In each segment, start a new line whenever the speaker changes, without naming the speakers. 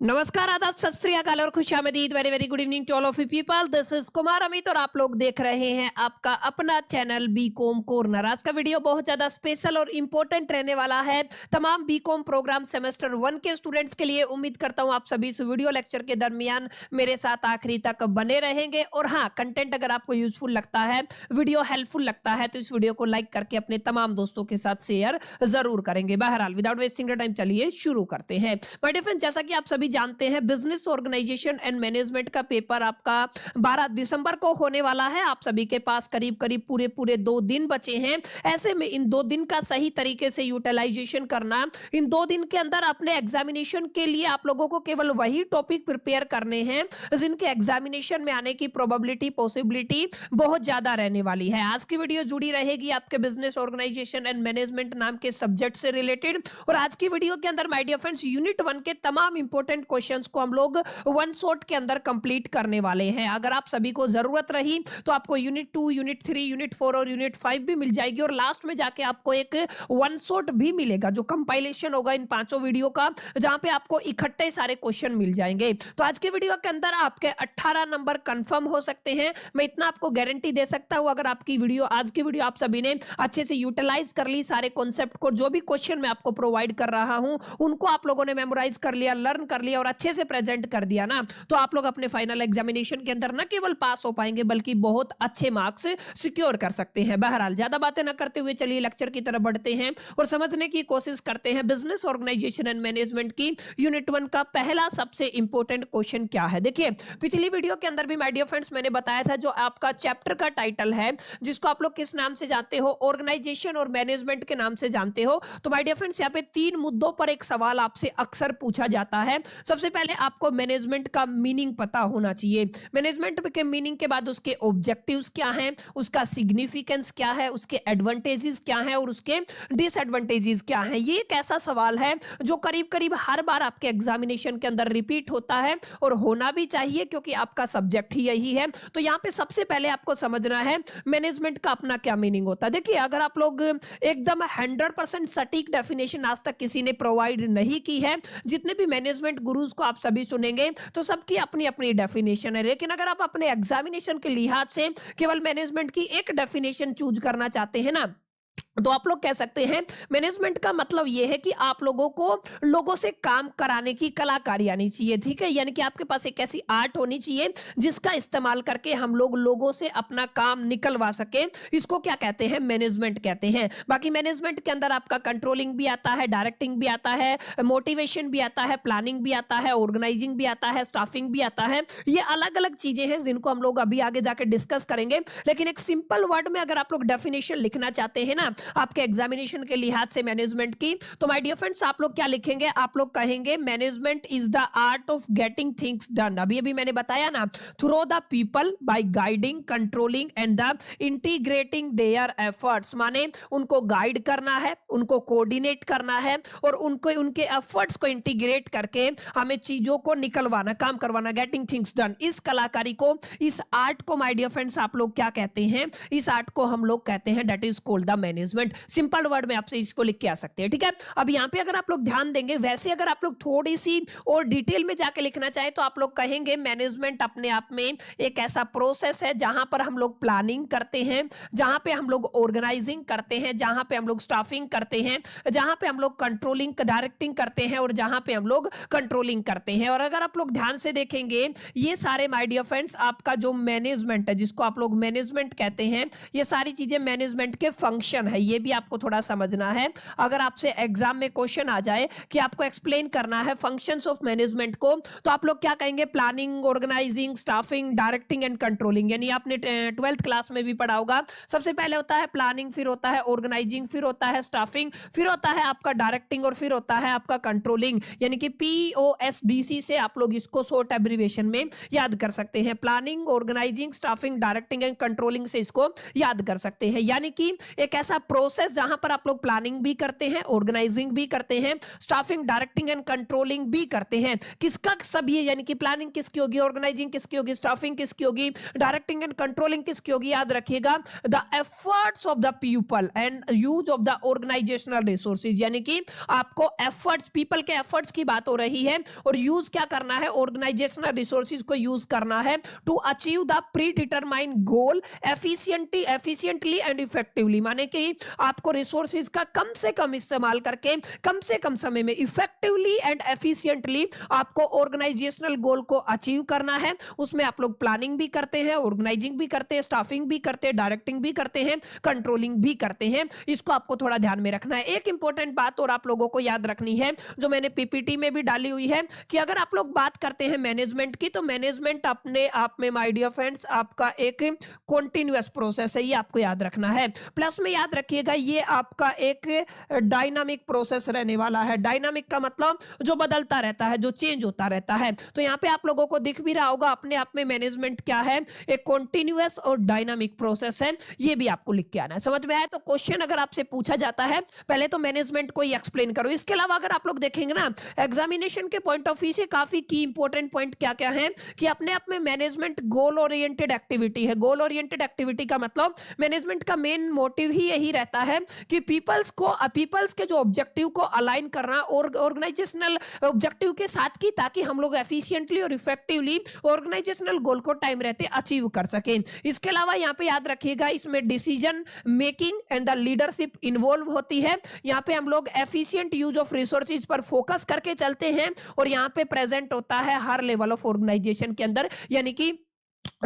नमस्कार, आदाब, सत श्री अकाल और खुशामदीद। Very very good evening to all of you people. This is Kumar Amit और आप लोग देख रहे हैं आपका अपना चैनल बीकॉम कॉर्नर। आज का वीडियो बहुत ज्यादा स्पेशल और इंपॉर्टेंट रहने वाला है तमाम बीकॉम प्रोग्राम सेमेस्टर 1 के स्टूडेंट्स के लिए। उम्मीद करता हूं आप सभी इस वीडियो लेक्चर के दरमियान मेरे साथ आखिरी तक बने रहेंगे। और हाँ, कंटेंट अगर आपको यूजफुल लगता है, वीडियो हेल्पफुल लगता है, तो इस वीडियो को लाइक करके अपने तमाम दोस्तों के साथ शेयर जरूर करेंगे। बहरहाल विदाउट वेस्टिंग टाइम चलिए शुरू करते हैं। माय डियर फ्रेंड्स, जैसा कि आप सभी जानते हैं, बिजनेस ऑर्गेनाइजेशन एंड मैनेजमेंट का पेपर आपका 12 दिसंबर को होने वाला है। आप सभी के पास करीब करीब पूरे 2 दिन बचे हैं। ऐसे में इन 2 दिन का सही तरीके से यूटिलाइजेशन करना, इन 2 दिन के अंदर अपने एग्जामिनेशन के लिए आप लोगों को केवल वही टॉपिक प्रिपेयर करने हैं जिनके एग्जामिनेशन में आने की प्रोबेबिलिटी पॉसिबिलिटी बहुत ज्यादा रहने वाली है। आज की वीडियो जुड़ी रहेगी आपके बिजनेस ऑर्गेनाइजेशन एंड मैनेजमेंट नाम के सब्जेक्ट से रिलेटेड। और आज की वीडियो के अंदर माय डियर फ्रेंड्स, यूनिट 1 के तमाम इंपॉर्टेंट क्वेश्चंस को हम लोग वन शॉट के अंदर कंप्लीट करने वाले हैं। अगर आप सभी को जरूरत रही तो आपको यूनिट 2, यूनिट 3, यूनिट 4 और यूनिट 5 भी मिल जाएगी। और लास्ट में जाके आपको एक वन शॉट भी मिलेगा जो कंपाइलेशन होगा इन 5 वीडियो का, जहां पे आपको इकट्ठे सारे क्वेश्चन मिल जाएंगे। तो आज के वीडियो के अंदर आपके 18 नंबर कंफर्म हो सकते हैं। मैं इतना आपको गारंटी दे सकता हूं, अगर आपकी वीडियो, आज की वीडियो आप सभी ने अच्छे से यूटिलाइज कर ली, सारे कॉन्सेप्ट को, जो भी क्वेश्चन मैं आपको प्रोवाइड कर रहा हूं उनको आप लोगों ने मेमोराइज कर लिया, लर्न कर लिया और अच्छे से प्रेजेंट कर दिया ना, तो आप लोग अपने फाइनल एग्जामिनेशन के अंदर न केवल पास हो पाएंगे बल्कि बहुत अच्छे मार्क्स सिक्योर कर सकते हैं। बहरहाल ज्यादा बातें ना करते हुए चलिए लेक्चर की तरफ बढ़ते हैं और समझने की कोशिश करते हैं बिजनेस ऑर्गेनाइजेशन एंड मैनेजमेंट की यूनिट 1 का पहला सबसे इंपॉर्टेंट क्वेश्चन क्या है। देखिए, पिछली वीडियो के अंदर भी माय डियर फ्रेंड्स मैंने बताया था, जो आपका चैप्टर का टाइटल है जिसको आप लोग किस नाम से जानते हो, ऑर्गेनाइजेशन और मैनेजमेंट के नाम से जानते हो। तो माय डियर फ्रेंड्स, यहाँ पे 3 मुद्दों पर एक सवाल आपसे अक्सर पूछा जाता है। सबसे पहले आपको मैनेजमेंट का मीनिंग पता होना चाहिए। मैनेजमेंट के मीनिंग के बाद उसके ऑब्जेक्टिव्स क्या हैं, उसका सिग्निफिकेंस क्या है, उसके एडवांटेजेस क्या हैं और उसके डिसएडवांटेजेस क्या हैं। ये एक ऐसा सवाल है जो करीब करीब हर बार आपके एग्जामिनेशन के अंदर रिपीट होता है और होना भी चाहिए क्योंकि आपका सब्जेक्ट ही यही है। तो यहां पे सबसे पहले आपको समझना है मैनेजमेंट का अपना क्या मीनिंग होता है। देखिए, अगर आप लोग एकदम 100% सटीक डेफिनेशन आज तक किसी ने प्रोवाइड नहीं की है, जितने भी मैनेजमेंट गुरुज को आप सभी सुनेंगे तो सबकी अपनी अपनी डेफिनेशन है। लेकिन अगर आप अपने एग्जामिनेशन के लिहाज से केवल मैनेजमेंट की एक डेफिनेशन चूज करना चाहते हैं ना, तो आप लोग कह सकते हैं मैनेजमेंट का मतलब यह है कि आप लोगों को लोगों से काम कराने की कलाकारी आनी चाहिए। ठीक है, यानी कि आपके पास एक ऐसी आर्ट होनी चाहिए जिसका इस्तेमाल करके हम लोग लोगों से अपना काम निकलवा सके। इसको क्या कहते हैं, मैनेजमेंट कहते हैं। बाकी मैनेजमेंट के अंदर आपका कंट्रोलिंग भी आता है, डायरेक्टिंग भी आता है, मोटिवेशन भी आता है, प्लानिंग भी आता है, ऑर्गेनाइजिंग भी आता है, स्टाफिंग भी आता है। ये अलग अलग चीजें हैं जिनको हम लोग अभी आगे जाके डिस्कस करेंगे। लेकिन एक सिंपल वर्ड में अगर आप लोग डेफिनेशन लिखना चाहते हैं ना आपके एग्जामिनेशन के लिहाज से मैनेजमेंट की, तो माय डियर फ्रेंड्स आप लोग क्या लिखेंगे, आप लोग कहेंगे management is the art of getting things done. अभी अभी मैंने बताया ना, through the people by guiding, controlling and the integrating their efforts. माने उनको गाइड करना है, उनको कोऑर्डिनेट करना है और उनको उनके एफर्ट्स को इंटीग्रेट करके हमें चीजों को निकलवाना, काम करवाना, गेटिंग थिंग्स डन। इस कलाकारी को, इस आर्ट को माय डियर फ्रेंड्स आप लोग क्या कहते हैं, इस आर्ट को हम लोग कहते हैं that is called the management. Simple word में आपसे इसको लिख के आ सकते हैं। ठीक है, अब यहां पे अगर आप लोग ध्यान देंगे, वैसे अगर आप लोग थोड़ी सी और डिटेल में जाके लिखना चाहे तो आप लोग कहेंगे मैनेजमेंट अपने आप में एक ऐसा प्रोसेस है जहां पर हम लोग प्लानिंग करते हैं, जहां पे हम लोग ऑर्गेनाइजिंग करते हैं, जहां पे हम लोग स्टाफिंग करते हैं, जहां पे हम लोग कंट्रोलिंग, डायरेक्टिंग करते हैं और जहां पे हम लोग कंट्रोलिंग करते हैं। और अगर आप लोग ध्यान से देखेंगे, ये सारे माय डियर फ्रेंड्स आपका जो मैनेजमेंट है, जिसको आप लोग मैनेजमेंट कहते हैं, ये सारी चीजें मैनेजमेंट के फंक्शन है। ये भी आपको थोड़ा समझना है। अगर आपसे एग्जाम में क्वेश्चन आ जाए कि आपको एक्सप्लेन करना है फंक्शंस ऑफ मैनेजमेंट को, तो आप लोग क्या कहेंगे, planning, organising, staffing, directing and controlling. यानी आपने 12th क्लास में भी पढ़ा होगा, सबसे पहले होता है प्लानिंग, फिर होता है ऑर्गेनाइजिंग, फिर होता है स्टाफिंग, फिर होता है आपका डायरेक्टिंग और फिर होता है आपका कंट्रोलिंग। यानी कि POSDC से आप लोग इसको शॉर्ट एब्रिविएशन में याद कर सकते हैं। Planning, organising, staffing, directing and controlling से इसको याद कर सकते हैं। यानी कि एक ऐसा प्रोसेस जहां पर आप लोग प्लानिंग भी करते हैं, ऑर्गेनाइजिंग भी करते हैं, स्टाफिंग, डायरेक्टिंग एंड कंट्रोलिंग भी करते हैं। किसका सब ये, यानी कि प्लानिंग किसकी होगी, ऑर्गेनाइजिंग किसकी होगी, स्टाफिंग किसकी होगी, डायरेक्टिंग एंड कंट्रोलिंग किसकी होगी, याद रखिएगा, the efforts of the people and use of the organisational resources, यानी कि आपको एफर्ट्स, पीपल के एफर्ट्स की बात हो रही है और यूज क्या करना है, ऑर्गेनाइजेशनल रिसोर्सेज को यूज करना है to achieve the predetermined goal efficiently and effectively, माने कि आपको रिसोर्सेज का कम से कम इस्तेमाल करके कम से कम समय में इफेक्टिवली एंड एफिशिएंटली आपको ऑर्गेनाइजेशनल गोल को अचीव करना है। उसमें आप लोग प्लानिंग भी करते हैं, ऑर्गेनाइजिंग भी करते हैं, स्टाफिंग भी करते हैं, डायरेक्टिंग भी करते हैं, कंट्रोलिंग भी करते हैं। इसको आपको थोड़ा ध्यान में रखना है। एक इंपॉर्टेंट बात और आप लोगों को याद रखनी है, जो मैंने पीपीटी में भी डाली हुई है, कि अगर आप लोग बात करते हैं मैनेजमेंट की, तो मैनेजमेंट अपने आप में माय डियर फ्रेंड्स आपका एक कॉन्टिन्यूअस प्रोसेस है, ये आपको याद रखना है। प्लस में याद रखिएगा ये आपका एक डायनामिक प्रोसेस रहने वाला है। डायनामिक का मतलब जो बदलता रहता है, जो चेंज होता रहता है। तो यहाँ पे आप लोगों को दिख भी रहा होगा अपने आप में मैनेजमेंट क्या है, एक कॉन्टिन्यूअस और डायनामिक प्रोसेस है। ये भी आपको लिख के आना है। समझ में आया? तो क्वेश्चन अगर आपसे पूछा जाता है, पहले तो मैनेजमेंट को ही एक्सप्लेन करो। इसके अलावा अगर आप लोग देखेंगे ना, एग्जामिनेशन के पॉइंट ऑफ व्यू से काफी की इंपॉर्टेंट पॉइंट क्या क्या है, कि अपने आप में मैनेजमेंट गोल ओरिएंटेड एक्टिविटी है। गोल ओरिएंटेड एक्टिविटी का मतलब मैनेजमेंट का मेन मोटिव ही यही रहता है कि पीपल्स के जो ऑब्जेक्टिव को अलाइन करना और ऑर्गेनाइजेशनल ऑब्जेक्टिव के साथ की, ताकि हम लोग एफिशिएंटली और इफेक्टिवली ऑर्गेनाइजेशनल गोल को टाइम रहते अचीव कर सकें। इसके अलावा यहाँ पे याद रखिएगा, इसमें decision making and the leadership involve होती है। यहाँ पे हम लोग एफिशिएंट यूज ऑफ रिसोर्सेज पर फोकस करके चलते हैं और यहाँ पे प्रेजेंट होता है हर लेवल ऑफ ऑर्गेनाइजेशन के अंदर, यानी कि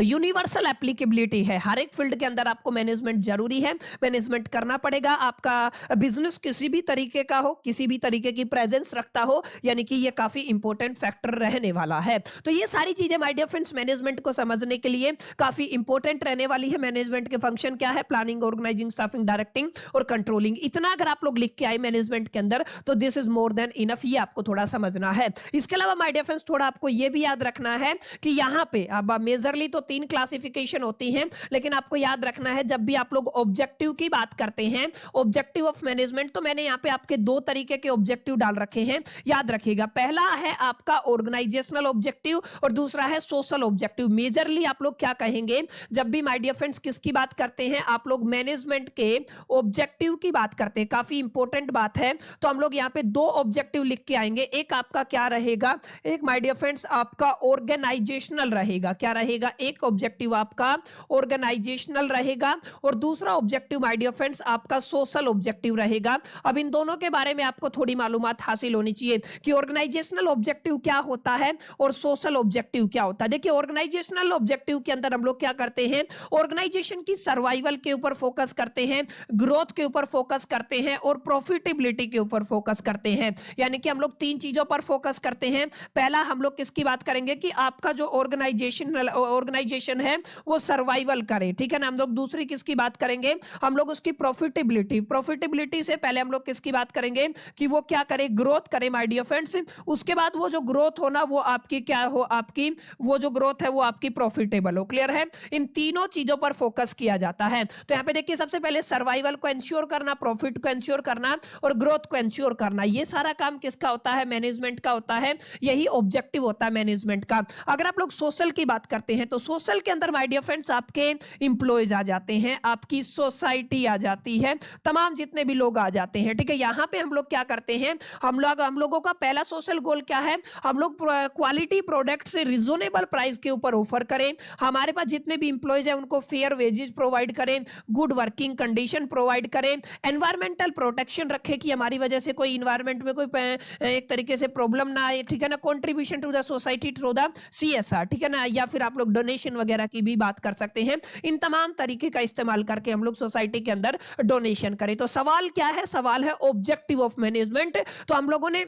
यूनिवर्सल एप्लीकेबिलिटी है। हर एक फील्ड के अंदर आपको मैनेजमेंट जरूरी है, मैनेजमेंट करना पड़ेगा। आपका बिजनेस किसी भी तरीके का हो, किसी भी तरीके की प्रेजेंस रखता हो, यानी कि ये काफी इंपॉर्टेंट फैक्टर रहने वाला है। तो ये सारी चीजें माय डियर फ्रेंड्स मैनेजमेंट को समझने के लिए काफी इंपॉर्टेंट रहने वाली है। मैनेजमेंट के फंक्शन क्या है, प्लानिंग, ऑर्गेनाइजिंग, स्टाफिंग, डायरेक्टिंग और कंट्रोलिंग। इतना अगर आप लोग लिख के आए मैनेजमेंट के अंदर, तो this is more than enough, ये आपको थोड़ा समझना है। इसके अलावा माय डियर फ्रेंड्स थोड़ा आपको ये भी याद रखना है कि यहाँ पे अब मेजरली तो 3 क्लासिफिकेशन होती हैं, लेकिन आपको याद रखना है जब भी आप लोग ऑब्जेक्टिव की बात करते हैं, ऑब्जेक्टिव ऑफ मैनेजमेंट, तो मैंने यहाँ पे आपके 2 तरीके के ऑब्जेक्टिव डाल रखे हैं, याद रखिएगा। पहला है आपका ऑर्गेनाइजेशनल ऑब्जेक्टिव और दूसरा है सोशल ऑब्जेक्टिव। मेजरली आप लोग क्या कहेंगे जब भी माय डियर फ्रेंड्स किसकी बात करते हैं, आप लोग मैनेजमेंट के ऑब्जेक्टिव की बात करते हैं। काफी इंपॉर्टेंट बात है। तो हम लोग यहाँ पे 2 ऑब्जेक्टिव लिख के आएंगे। एक आपका क्या रहेगा, एक माय डियर फ्रेंड्स आपका ऑर्गेनाइजेशनल रहेगा। क्या रहेगा, एक ऑब्जेक्टिव आपका ऑर्गेनाइजेशनल रहेगा और दूसरा ऑब्जेक्टिव माय डियर फ्रेंड्स आपका सोशल ऑब्जेक्टिव रहेगा। अब इन दोनों के बारे में आपको थोड़ी मालूमात हासिल होनी चाहिए कि ऑर्गेनाइजेशनल ऑब्जेक्टिव क्या होता है और सोशल ऑब्जेक्टिव क्या होता है। देखिए ऑर्गेनाइजेशनल ऑब्जेक्टिव के अंदर हम लोग क्या करते हैं, ऑर्गेनाइजेशन की सर्वाइवल के ऊपर फोकस करते हैं, ग्रोथ के ऊपर फोकस करते हैं और प्रॉफिटेबिलिटी के ऊपर फोकस करते हैं। यानी कि हम लोग 3 चीजों पर फोकस करते हैं। पहला हम लोग किसकी बात करेंगे कि आपका जो ऑर्गेनाइजेशन है वो सर्वाइवल करे, ठीक है ना। हम लोग दूसरी किसकी बात करेंगे, हम लोग उसकी प्रॉफिटेबिलिटी से पहले हम लोग किसकी बात करेंगे कि वो क्या करे, ग्रोथ करे माय डियर फ्रेंड्स। उसके बाद वो जो ग्रोथ होना वो आपकी क्या हो, आपकी वो जो ग्रोथ है वो आपकी प्रॉफिटेबल हो। क्लियर है? इन तीनों चीजों पर फोकस किया जाता है। तो यहाँ पे देखिए सबसे पहले सर्वाइवल को एंश्योर करना, प्रॉफिट को एंश्योर करना और ग्रोथ को एंश्योर करना, ये सारा काम किसका होता है, मैनेजमेंट का होता है। यही ऑब्जेक्टिव होता है मैनेजमेंट का। अगर आप लोग सोशल की बात करते हैं तो सोशल के अंदर माय डियर फ्रेंड्स आपके इंप्लॉयज आ जाते हैं, आपकी सोसाइटी आ जाती है, तमाम जितने भी लोग आ जाते हैं, ठीक है। यहाँ पे हम लोग क्या करते हैं, हम लोगों का पहला सोशल गोल क्या है, हम लोग क्वालिटी प्रोडक्ट से रिजनेबल प्राइस के ऊपर ऑफर करें, हमारे पास जितने भी इंप्लॉयज हैं उनको फेयर वेजेस प्रोवाइड करें, गुड वर्किंग कंडीशन प्रोवाइड करें, एनवायरमेंटल प्रोटेक्शन रखें कि हमारी वजह से कोई इन्वायरमेंट में कोई एक तरीके से प्रॉब्लम ना आए, ठीक है ना। Contribution to the society through the CSR, ठीक है ना, या फिर आप लोग डोनेशन वगैरह की भी बात कर सकते हैं। इन तमाम तरीके का इस्तेमाल करके हम लोग सोसाइटी के अंदर डोनेशन करें। तो सवाल क्या है, सवाल है ऑब्जेक्टिव ऑफ मैनेजमेंट। तो हम लोगों ने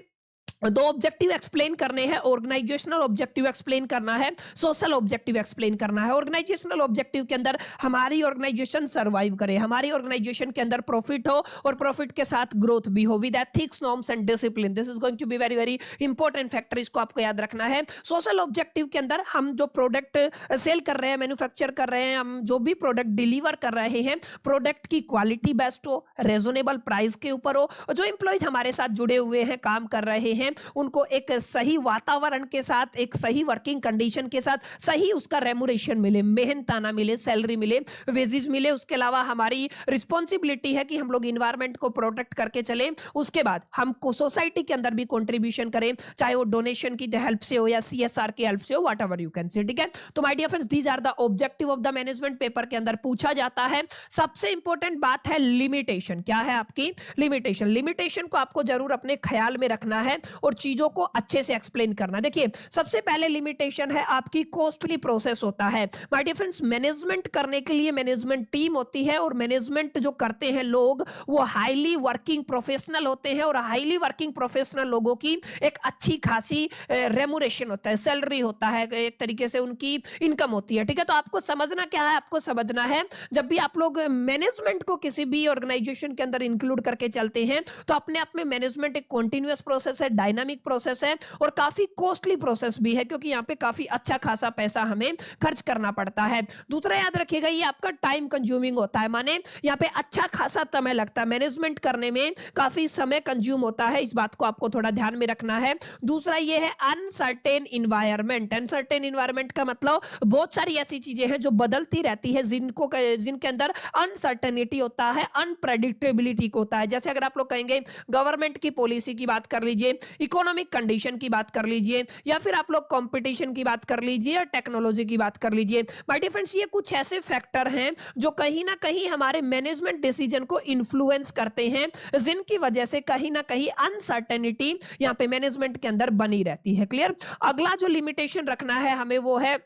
दो ऑब्जेक्टिव एक्सप्लेन करने हैं, ऑर्गेनाइजेशनल ऑब्जेक्टिव एक्सप्लेन करना है, सोशल ऑब्जेक्टिव एक्सप्लेन करना है। ऑर्गेनाइजेशनल ऑब्जेक्टिव के अंदर हमारी ऑर्गेनाइजेशन सर्वाइव करे, हमारी ऑर्गेनाइजेशन के अंदर प्रॉफिट हो और प्रॉफिट के साथ ग्रोथ भी हो with ethics, norms and discipline. This is going to be very very important factor, इसको आपको याद रखना है। सोशल ऑब्जेक्टिव के अंदर हम जो प्रोडक्ट सेल कर रहे हैं, मैन्युफैक्चर कर रहे हैं, हम जो भी प्रोडक्ट डिलीवर कर रहे हैं, प्रोडक्ट की क्वालिटी बेस्ट हो, रेजोनेबल प्राइस के ऊपर हो, जो एम्प्लॉयज हमारे साथ जुड़े हुए हैं, काम कर रहे हैं, उनको एक सही वातावरण के साथ, एक सही वर्किंग कंडीशन के साथ सही उसका रेमुरेशन मिले, मेहनताना मिले, सैलरी मिले, वेजेस मिले। उसके अलावा हमारी रिस्पॉन्सिबिलिटी है कि हम लोग इन्वायरमेंट को प्रोटेक्ट करके चलें। उसके बाद हमको सोसाइटी के अंदर भी कंट्रीब्यूशन करें, चाहे वो डोनेशन की हेल्प से हो या सीएसआर की हेल्प से हो, what ever you can say. ठीक है, तो my dear friends, these are the objective of the management. Paper के अंदर पूछा जाता है। सबसे इंपॉर्टेंट बात है लिमिटेशन। क्या है आपकी लिमिटेशन? लिमिटेशन को आपको जरूर अपने ख्याल में रखना है और चीजों को अच्छे से एक्सप्लेन करना। देखिए, सबसे पहले लिमिटेशन है आपकी कॉस्टली प्रोसेस होता है। माय डियर फ्रेंड्स, मैनेजमेंट करने के लिए मैनेजमेंट टीम होती है और मैनेजमेंट जो करते हैं लोग, वो हाईली वर्किंग प्रोफेशनल होते हैं और हाईली वर्किंग प्रोफेशनल लोगों की एक अच्छी खासी रेमुरेशन होता है, सैलरी होता है, एक तरीके से उनकी इनकम होती है। ठीक है, तो आपको समझना क्या है? आपको समझना है जब भी आप लोग मैनेजमेंट को किसी भी ऑर्गेनाइजेशन के अंदर इंक्लूड करके चलते हैं, तो अपने आप में मैनेजमेंट एक कॉन्टिन्यूअस प्रोसेस है, डायनामिक प्रोसेस है और काफी कॉस्टली प्रोसेस भी है, क्योंकि यहाँ पे काफी अच्छा खासा पैसा हमें खर्च करना पड़ता है। दूसरा याद रखिएगा, ये आपका टाइम कंज्यूमिंग होता है, माने यहाँ पे अच्छा खासा समय लगता है, मैनेजमेंट करने में काफी समय कंज्यूम होता है। इस बात को आपको थोड़ा ध्यान में रखना है। दूसरा ये है अनसर्टेन इन्वायरमेंट। अनसर्टेन इन्वायरमेंट का मतलब बहुत सारी ऐसी चीजें हैं जो बदलती रहती है, जिनके अंदर अनसर्टेनिटी होता है, अनप्रेडिक्टेबिलिटी होता है। जैसे अगर आप लोग कहेंगे गवर्नमेंट की पॉलिसी की बात कर लीजिए, इकोनॉमिक कंडीशन की बात कर लीजिए, या फिर आप लोग कंपटीशन की बात कर लीजिए या टेक्नोलॉजी की बात कर लीजिए। माय डियर फ्रेंड्स, ये कुछ ऐसे फैक्टर हैं जो कहीं ना कहीं हमारे मैनेजमेंट डिसीजन को इन्फ्लुएंस करते हैं, जिनकी वजह से कहीं ना कहीं अनसर्टेनिटी यहां पे मैनेजमेंट के अंदर बनी रहती है। क्लियर? अगला जो लिमिटेशन रखना है हमें, वो है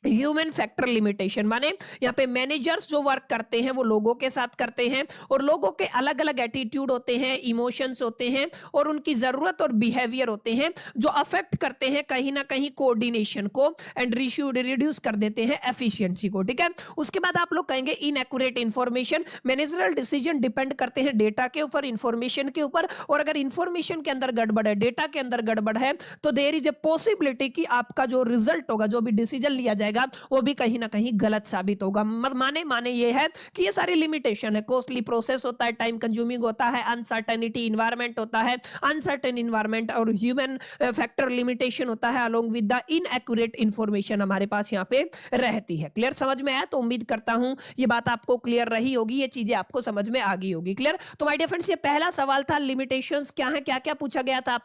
ह्यूमन फैक्टर लिमिटेशन। माने यहाँ पे मैनेजर्स जो वर्क करते हैं वो लोगों के साथ करते हैं और लोगों के अलग अलग एटीट्यूड होते हैं, इमोशंस होते हैं और उनकी जरूरत और बिहेवियर होते हैं, जो अफेक्ट करते हैं कहीं ना कहीं कोऑर्डिनेशन को एंड रिड्यूस कर देते हैं एफिशिएंसी को। ठीक है, उसके बाद आप लोग कहेंगे inaccurate information. Managerial decision depend करते हैं डेटा के ऊपर, इंफॉर्मेशन के ऊपर, और अगर इंफॉर्मेशन के अंदर गड़बड़ है, डेटा के अंदर गड़बड़ है, तो देयर इज ए पॉसिबिलिटी कि आपका जो रिजल्ट होगा, जो भी डिसीजन लिया जाएगा, वो भी कहीं ना कहीं गलत साबित होगा। माने ये है कि ये सारी लिमिटेशन है। कॉस्टली प्रोसेस होता है, टाइम कंज्यूमिंग होता है, अनसर्टेनिटी इन्वायरमेंट होता है, अनसर्टेन इन्वायरमेंट और ह्यूमन फैक्टर लिमिटेशन होता है, along with the inaccurate information हमारे पास यहाँ पे रहती है। क्लियर? समझ में आया? तो उम्मीद करता हूं ये बात आपको क्लियर रही होगी, ये चीजें आपको समझ में आ गई होगी। क्लियर? तो माय डियर फ्रेंड्स, ये पहला सवाल था, लिमिटेशंस क्या है, क्या क्या पूछा गया था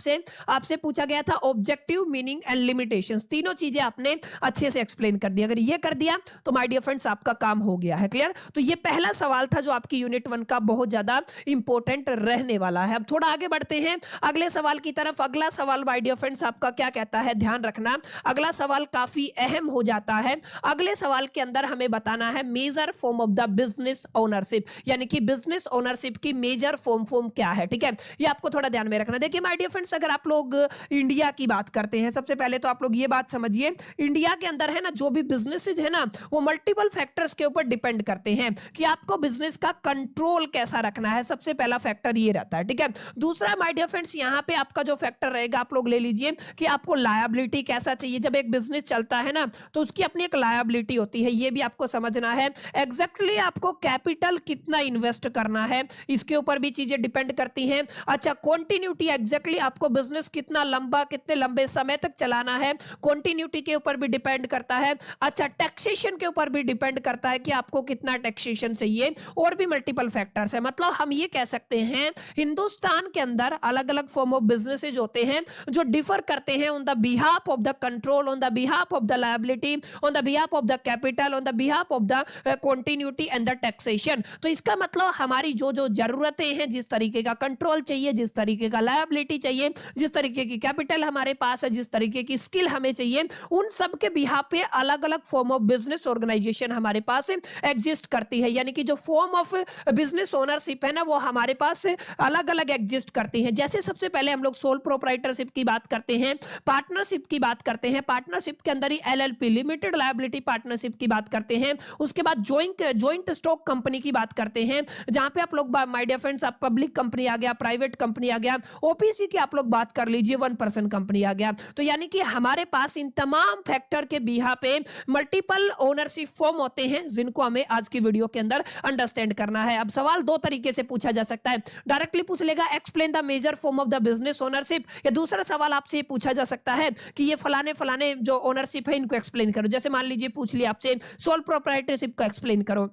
आपसे पूछा गया था ऑब्जेक्टिव, मीनिंग एंड लिमिटेशंस। तीनों चीजें आपने अच्छे से एक्सप्लेन कर दिया। अगर ये कर दिया तो माय डियर फ्रेंड्स आपका काम हो गया है। क्लियर? तो ये पहला सवाल था जो आपकी यूनिट 1 का बहुत ज्यादा इंपॉर्टेंट रहने वाला है। अब थोड़ा आगे बढ़ते हैं अगले सवाल की तरफ। अगला सवाल माय डियर फ्रेंड्स आपका क्या कहता है, ध्यान रखना, अगला सवाल काफी अहम हो जाता है। अगले सवाल के अंदर हमें बताना है major form of the business ownership, यानी कि बिजनेस ओनरशिप की मेजर फॉर्म क्या है। ठीक है, ये आपको थोड़ा ध्यान में रखना। देखिए माय डियर फ्रेंड्स, अगर आप लोग इंडिया की बात करते हैं, सबसे पहले तो आप लोग ये बात समझिए, इंडिया के अंदर है ना, जो भी बिजनेसेस है ना, वो मल्टीपल फैक्टर्स के ऊपर डिपेंड करते हैं कि आपको बिजनेस का कंट्रोल कैसा रखना है। सबसे पहला फैक्टर ये रहता है। ठीक है, दूसरा माय डियर फ्रेंड्स, यहां पे आपका जो फैक्टर रहेगा, आप लोग ले लीजिए कि आपको लायबिलिटी कैसा चाहिए। जब एक बिजनेस चलता है ना, तो उसकी अपनी एक लायबिलिटी होती है, ये भी आपको समझना है। एग्जैक्टली आपको कैपिटल कितना इन्वेस्ट करना है, इसके ऊपर भी चीजें डिपेंड करती हैं। अच्छा, कॉन्टिन्यूटी, एग्जैक्टली आपको बिजनेस कितना लंबा, कितने लंबे समय तक चलाना है, कॉन्टिन्यूटी के ऊपर भी डिपेंड करता है। अच्छा, टैक्सेशन के ऊपर भी डिपेंड करता है कि आपको कितना टैक्सेशन चाहिए, और भी मल्टीपल फैक्टर्स है। मतलब हम ये कह सकते हैं हिंदुस्तान के अंदर अलग अलग फॉर्म ऑफ बिजनेसेस होते हैं जो डिफर करते हैं on the behalf of the control, on the behalf of the liability, on the behalf of the capital, on the behalf of the continuity and the taxation. तो इसका मतलब हमारी जो जो जरूरतें हैं, जिस तरीके का कंट्रोल चाहिए, जिस तरीके का लायबिलिटी चाहिए, जिस तरीके की कैपिटल हमारे पास है, जिस तरीके की स्किल हमें चाहिए, उन सब के बिहाफ पे अलग अलग फॉर्म ऑफ बिजनेस ऑर्गेनाइजेशन हमारे पास एग्जिस्ट करती है, यानी कि जो फॉर्म ऑफ बिजनेस ओनरशिप है ना वो हमारे पास अलग अलग एग्जिस्ट करती है। जैसे सबसे पहले हम लोग सोल प्रोप्राइटरशिप की बात करते हैं, पार्टनरशिप की बात करते हैं, पार्टनरशिप के अंदर ही एलएलपी लिमिटेड लायबिलिटी पार्टनरशिप की बात करते हैं, उसके बाद ज्वाइंट स्टॉक कंपनी की बात करते हैं, जहां पे आप लोग माय डियर फ्रेंड्स आप पब्लिक कंपनी आ गया, प्राइवेट कंपनी आ गया, ओपीसी की आप लोग बात कर लीजिए, 1% कंपनी आ गया। तो यानी कि हमारे पास इन तमाम फैक्टर के बिहा पे मल्टीपल ओनरशिप फॉर्म होते हैं, जिनको हमें आज की वीडियो के अंदर अंडरस्टैंड करना है। अब सवाल दो तरीके से पूछा जा सकता है, डायरेक्टली पूछ लेगा explain the major form of the business ownership, या दूसरा सवाल आपसे पूछा जा सकता है कि ये फलाने फलाने जो ओनरशिप है इनको एक्सप्लेन करो। जैसे मान लीजिए पूछ लिया आपसे सोल प्रोप्राइटरशिप का एक्सप्लेन करो,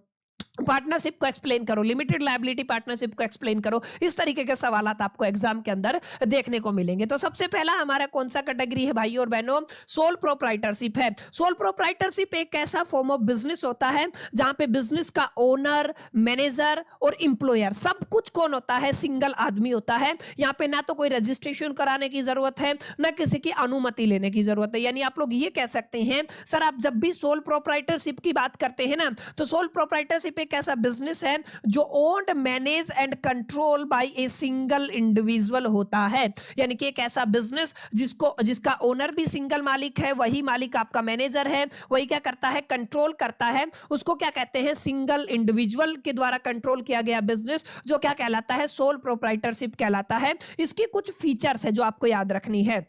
पार्टनरशिप को एक्सप्लेन करो, लिमिटेड लायबिलिटी पार्टनरशिप को एक्सप्लेन करो। इस तरीके के सवाल आपको एग्जाम के अंदर देखने को मिलेंगे। तो सबसे पहला हमारा कौन सा कैटेगरी है भाई और बहनों, सोल प्रोप्राइटरशिप है। सोल प्रोप्राइटरशिप एक ऐसा फॉर्म ऑफ बिजनेस होता है जहां पे बिजनेस का ओनर, मैनेजर और इंप्लॉयर सब कुछ कौन होता है, सिंगल आदमी होता है। यहाँ पे ना तो कोई रजिस्ट्रेशन कराने की जरूरत है, ना किसी की अनुमति लेने की जरूरत है। यानी आप लोग ये कह सकते हैं सर आप जब भी सोल प्रोप्राइटरशिप की बात करते हैं ना, तो सोल प्रोप्राइटरशिप एक ऐसा बिजनेस है जो owned, manage and control by a single individual होता है। यानी कि एक ऐसा बिजनेस जिसका ओनर भी सिंगल मालिक है, वही मालिक आपका मैनेजर है, वही क्या करता है, कंट्रोल करता है। उसको क्या कहते हैं, सिंगल इंडिविजुअल के द्वारा कंट्रोल किया गया बिजनेस, जो क्या कहलाता है, सोल प्रोप्राइटरशिप कहलाता है। इसकी कुछ फीचर्स है जो आपको याद रखनी है।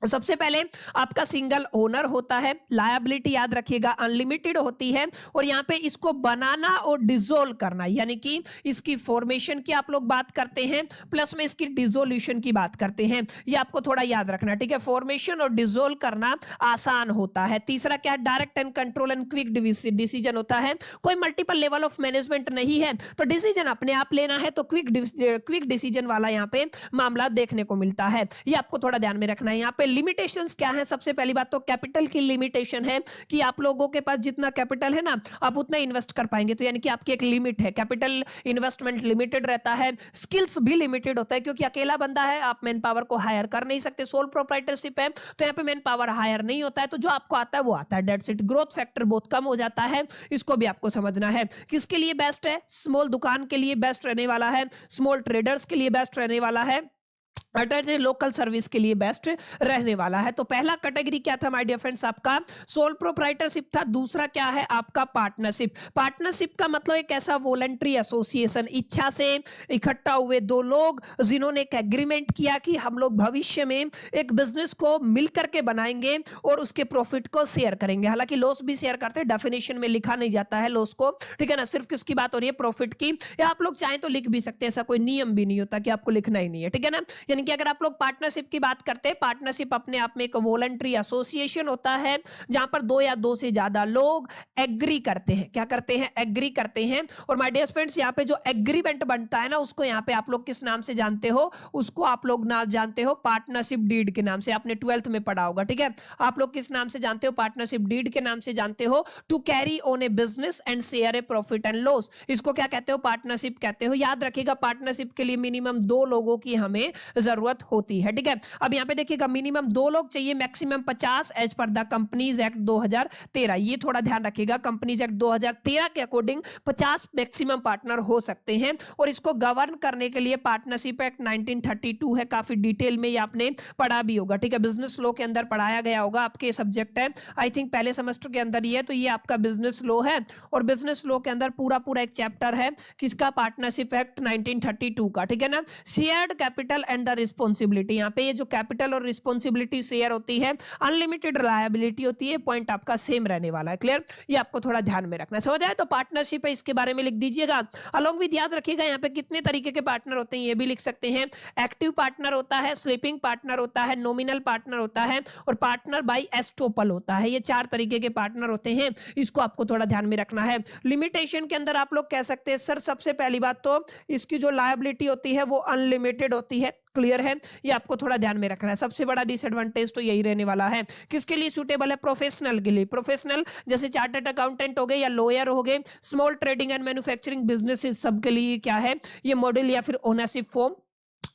सबसे पहले आपका सिंगल ओनर होता है, लायबिलिटी याद रखिएगा अनलिमिटेड होती है, और यहाँ पे इसको बनाना और डिसोल्व करना, यानी कि इसकी फॉर्मेशन की आप लोग बात करते हैं, प्लस में इसकी डिसोल्यूशन की बात करते हैं। ये आपको थोड़ा याद रखना, ठीक है। फॉर्मेशन और डिसोल्व करना आसान होता है। तीसरा क्या है, direct and control and quick decision होता है। कोई मल्टीपल लेवल ऑफ मैनेजमेंट नहीं है, तो डिसीजन अपने आप लेना है, तो क्विक डिसीजन वाला यहाँ पे मामला देखने को मिलता है। ये आपको थोड़ा ध्यान में रखना है। यहाँ पे लिमिटेशंस क्या है, सबसे पहली बात तो कैपिटल की लिमिटेशन है कि आप लोगों के पास जितना कैपिटल है ना आप उतना इन्वेस्ट कर पाएंगे, तो यानी कि आपकी एक लिमिट है, कैपिटल इन्वेस्टमेंट लिमिटेड रहता है। स्किल्स भी लिमिटेड होता है, क्योंकि अकेला बंदा है, आप मैन पावर को हायर कर नहीं सकते। सोल प्रोप्राइटरशिप है तो यहाँ पे मैन पावर हायर नहीं होता है, तो जो आपको आता है वो आता है, डेट्स इट। ग्रोथ फैक्टर बहुत कम हो जाता है, इसको भी आपको समझना है। किसके लिए बेस्ट है, स्मॉल दुकान के लिए बेस्ट रहने वाला है, स्मॉल ट्रेडर्स के लिए बेस्ट रहने वाला है, लोकल सर्विस के लिए बेस्ट रहने वाला है। तो पहला कैटेगरी क्या था माय डियर फ्रेंड्स, आपका सोल प्रोप्राइटरशिप था। दूसरा क्या है आपका पार्टनरशिप। पार्टनरशिप का मतलब एक ऐसा वॉलंटरी एसोसिएशन, इच्छा से इकट्ठा हुए दो लोग जिन्होंने एक एग्रीमेंट किया कि हम लोग भविष्य में एक बिजनेस को मिलकर के बनाएंगे और उसके प्रॉफिट को शेयर करेंगे। हालांकि लॉस भी शेयर करते हैं, डेफिनेशन में लिखा नहीं जाता है लॉस को, ठीक है ना, सिर्फ किसकी बात हो रही है, प्रॉफिट की। या आप लोग चाहें तो लिख भी सकते हैं, ऐसा कोई नियम भी नहीं होता कि आपको लिखना ही नहीं है, ठीक है ना। कि अगर आप लोग पार्टनरशिप की बात करते हैं, पार्टनरशिप अपने आप में एक वॉलंटरी एसोसिएशन होता है जहां पर दो या दो से ज्यादा लोग एग्री करते हैं। क्या करते हैं, एग्री करते हैं। और माय डियर फ्रेंड्स यहाँ पे जो एग्रीमेंट बनता है ना, उसको यहाँ पे आप लोग किस नाम से जानते हो, उसको आप लोग नाम जानते हो पार्टनरशिप डीड के नाम से। आपने 12th में पढ़ा होगा, ठीक है। आप लोग किस नाम से जानते हो, पार्टनरशिप डीड के नाम से जानते हो। To carry on a business and share a profit and loss, इसको क्या कहते हो, पार्टनरशिप कहते हो। याद रखिएगा पार्टनरशिप के लिए मिनिमम 2 लोगों की हमें जरूरत होती है, ठीक है। अब यहां पे देखिएगा मिनिमम 2 लोग चाहिए, maximum 50 as per the companies act 2013। ये थोड़ा ध्यान रखिएगा, कंपनीज एक्ट 2013 के अकॉर्डिंग 50 मैक्सिमम पार्टनर हो सकते हैं। और इसको गवर्न करने के लिए पार्टनरशिप एक्ट 1932 है, काफी डिटेल में ये आपने पढ़ा भी होगा, ठीक है। बिजनेस लॉ के अंदर पढ़ाया गया होगा, आपके सब्जेक्ट है, आई थिंक पहले सेमेस्टर के अंदर ही है। तो ये आपका बिजनेस लॉ है, और बिजनेस लॉ के अंदर पूरा एक चैप्टर है किसका, पार्टनरशिप एक्ट 1932 का, ठीक है ना। Shared capital and the responsibility, यहाँ पे ये जो कैपिटल और रिस्पॉन्सिबिलिटी शेयर होती है, अनलिमिटेड लायबिलिटी होती है, पॉइंट आपका सेम रहने वाला है। क्लियर, ये आपको थोड़ा ध्यान में रखना है। समझ आए, तो पार्टनरशिप है, इसके बारे में लिख दीजिएगा। अलोंग विद याद रखिएगा यहाँ पे कितने तरीके के पार्टनर होते हैं, ये भी लिख सकते हैं। एक्टिव पार्टनर होता है, स्लीपिंग पार्टनर होता है, नॉमिनल पार्टनर होता है, और पार्टनर बाय एस्टोपल होता है। ये 4 तरीके के पार्टनर होते हैं, इसको आपको थोड़ा ध्यान में रखना है। लिमिटेशन के अंदर आप लोग कह सकते हैं सर, सबसे पहली बात तो इसकी जो लायबिलिटी होती है वो अनलिमिटेड होती है। क्लियर है, ये आपको थोड़ा ध्यान में रखना है। सबसे बड़ा डिसएडवांटेज तो यही रहने वाला है। किसके लिए सूटेबल है, प्रोफेशनल के लिए। प्रोफेशनल जैसे चार्टर्ड अकाउंटेंट हो गए या लॉयर हो गए, small trading and manufacturing business, सब के लिए क्या है, ये मॉडल या फिर ओनरशिप फॉर्म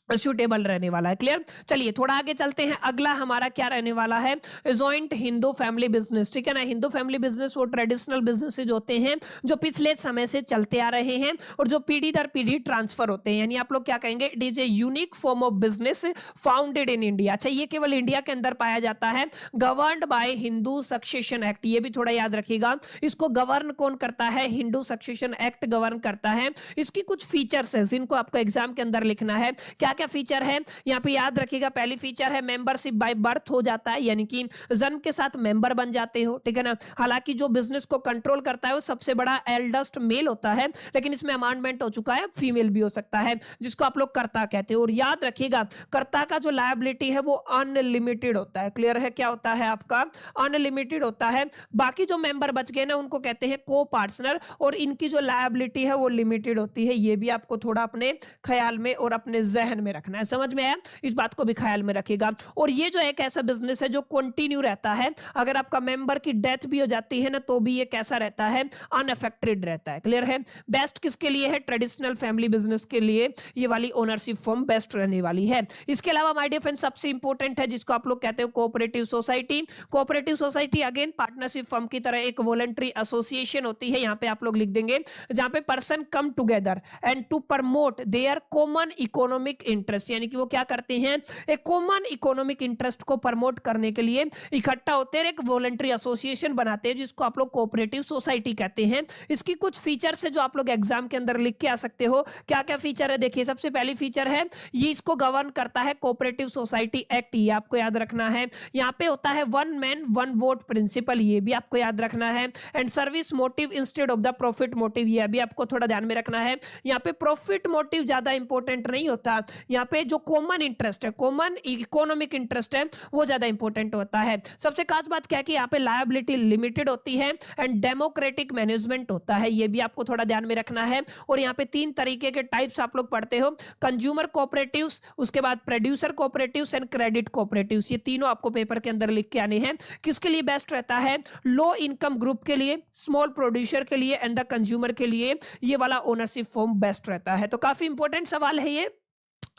सूटेबल रहने वाला है। क्लियर? चलिए थोड़ा आगे चलते हैं। अगला हमारा क्या रहने वाला है? Joint Hindu family business. ठीक है ना? हिंदू फैमिली बिजनेस वो ट्रेडिशनल बिजनेसेज होते हैं जो पिछले समय से चलते आ रहे हैं और जो पीढ़ी दर पीढ़ी ट्रांसफर होते हैं। यानी आप लोग क्या कहेंगे? It is a unique form of business founded in India. अच्छा, ये केवल इंडिया के अंदर पाया जाता है। Governed bye Hindu succession act, ये भी थोड़ा याद रखिएगा। इसको गवर्न कौन करता है? हिंदू सक्सेशन एक्ट गवर्न करता है। इसकी कुछ फीचर्स है जिनको आपको एग्जाम के अंदर लिखना है। क्या क्या फीचर है यहाँ पे याद रखिएगा? पहली फीचर है मेंबरशिप बाय बर्थ हो जाता है, यानी कि जन्म के साथ मेंबर बन जाते हो। ठीक है ना? हालांकि जो बिजनेस को कंट्रोल करता है वो सबसे बड़ा एल्डेस्ट मेल होता है, लेकिन इसमें अमेंडमेंट हो चुका है, फीमेल भी हो सकता है, जिसको आप लोग कर्ता कहते हो। और याद रखिएगा कर्ता का जो लायबिलिटी है वो अनलिमिटेड होता है। क्लियर है? क्या होता है आपका? अनलिमिटेड होता है। बाकी जो मेंबर बच गए ना उनको कहते हैं को पार्टनर, और इनकी जो लायबिलिटी है वो लिमिटेड होती है। ये भी आपको थोड़ा अपने ख्याल में और अपने जहन में रखना है। समझ में आया? इस बात को भी ख्याल में रखिएगा। और ये जो एक ऐसा बिजनेस है जो कंटिन्यू रहता है, अगर आपका मेंबर की डेथ भी हो जाती है ना तो भी ये कैसा रहता है? अनअफेक्टेड रहता है। क्लियर है? बेस्ट किसके लिए है? ट्रेडिशनल फैमिली बिजनेस के लिए ये वाली ओनरशिप फॉर्म बेस्ट रहने वाली है। इसके अलावा माय डियर फ्रेंड्स सबसे इंपॉर्टेंट है जिसको आप लोग कहते हो cooperative society. Cooperative society again partnership firm की तरह एक वॉलंटरी एसोसिएशन होती है। यहाँ पे आप लोग लिख देंगे जहां पे person come together and to promote their common economic interest, यानी कि वो क्या करते हैं? एक कॉमन इकोनॉमिक इंटरेस्ट को प्रमोट करने के लिए इकट्ठा होते हैं, एक वॉलंटरी एसोसिएशन बनाते हैं जिसको आप लोग कोऑपरेटिव सोसाइटी कहते हैं। इसकी कुछ फीचर्स है जो आप लोग एग्जाम के अंदर लिख के आ सकते हो। क्या क्या फीचर है? देखिए, सबसे पहली फीचर है ये इसको गवर्न करता है कोऑपरेटिव सोसाइटी एक्ट, ये आपको याद रखना है। यहाँ पे होता है one man one vote principle, ये भी आपको याद रखना है। And service motive instead of the profit motive, ये भी आपको थोड़ा ध्यान में रखना है। यहाँ पे प्रॉफिट मोटिव ज्यादा इंपॉर्टेंट नहीं होता, यहाँ पे जो कॉमन इंटरेस्ट है, कॉमन इकोनॉमिक इंटरेस्ट है, वो ज्यादा इंपॉर्टेंट होता है। सबसे खास बात क्या है कि यहाँ पे लायबिलिटी लिमिटेड होती है एंड डेमोक्रेटिक मैनेजमेंट होता है, ये भी आपको थोड़ा ध्यान में रखना है। और यहाँ पे 3 तरीके के टाइप्स आप लोग पढ़ते हो, कंज्यूमर कोऑपरेटिव्स, उसके बाद producer cooperatives and credit cooperatives, ये तीनों आपको पेपर के अंदर लिख के आने हैं। किसके लिए बेस्ट रहता है? लो इनकम ग्रुप के लिए, स्मॉल प्रोड्यूसर के लिए एंड द कंज्यूमर के लिए ये वाला ओनरशिप फॉर्म बेस्ट रहता है। तो काफी इंपॉर्टेंट सवाल है, ये